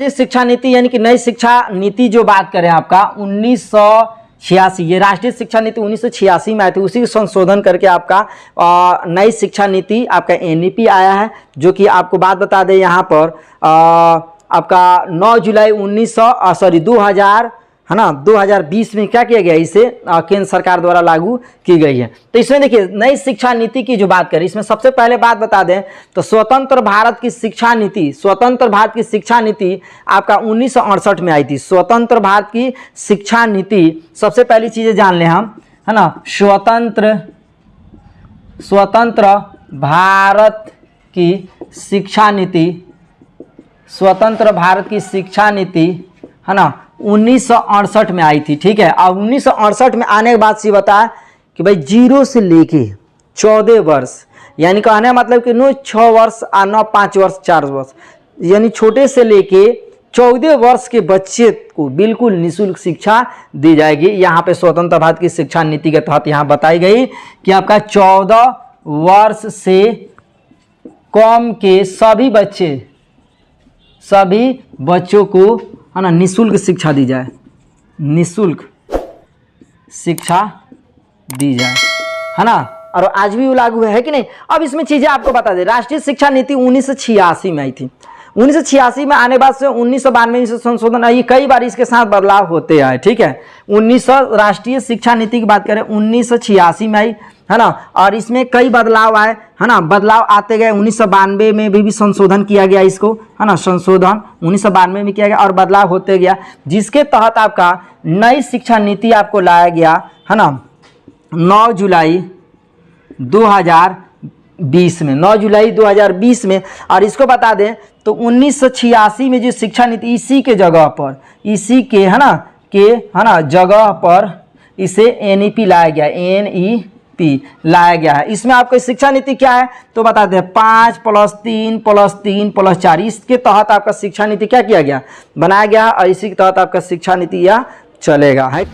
राष्ट्रीय शिक्षा नीति यानी कि नई शिक्षा नीति जो बात करें आपका 1986, ये राष्ट्रीय शिक्षा नीति 1986 में आई थी, उसी को संशोधन करके आपका नई शिक्षा नीति आपका एनईपी आया है, जो कि आपको बात बता दें यहाँ पर आपका 9 जुलाई 2000 है ना 2020 में क्या किया गया, इसे केंद्र सरकार द्वारा लागू की गई है। तो इसमें देखिए नई शिक्षा नीति की जो बात करें, इसमें सबसे पहले बात बता दें तो स्वतंत्र भारत की शिक्षा नीति, स्वतंत्र भारत की शिक्षा नीति आपका 1968 में आई थी। स्वतंत्र भारत की शिक्षा नीति, सबसे पहली चीजें जान लें हम, है ना, स्वतंत्र भारत की शिक्षा नीति, स्वतंत्र भारत की शिक्षा नीति है ना 1968 में आई थी। ठीक है, अब 1968 में आने के बाद से बता कि भाई 0 से लेके 14 वर्ष, यानी कहने मतलब कि नो 6 वर्ष और न 5 वर्ष 4 वर्ष, यानी छोटे से लेके 14 वर्ष के बच्चे को बिल्कुल निःशुल्क शिक्षा दी जाएगी। यहाँ पे स्वतंत्र भारत की शिक्षा नीति के तहत यहाँ बताई गई कि आपका 14 वर्ष से कम के सभी बच्चों को है ना निःशुल्क शिक्षा दी जाए, निःशुल्क शिक्षा दी जाए, है ना, और आज भी वो लागू है कि नहीं। अब इसमें चीजें आपको बता दें, राष्ट्रीय शिक्षा नीति 1986 में आई थी। 1986 में आने बाद से 1992 से संशोधन आई, कई बार इसके साथ बदलाव होते आए। ठीक है, 1900 राष्ट्रीय शिक्षा नीति की बात करें 1986 में आई, है ना, और इसमें कई बदलाव आए, है ना, बदलाव आते गए। 1992 में भी संशोधन किया गया इसको, है ना, संशोधन 1992 में किया गया और बदलाव होते गया, जिसके तहत आपका नई शिक्षा नीति आपको लाया गया, है ना, 9 जुलाई 2020 में, 9 जुलाई 2020 में। और इसको बता दें तो 1986 में जो शिक्षा नीति, इसी के जगह पर, इसी के है ना जगह पर इसे एनईपी लाया गया, एनईपी लाया गया है। इसमें आपको शिक्षा नीति क्या है तो बता दें 5+3+3+4, इसके तहत आपका शिक्षा नीति क्या किया गया, बनाया गया, और इसी के तहत आपका शिक्षा नीति यह चलेगा है।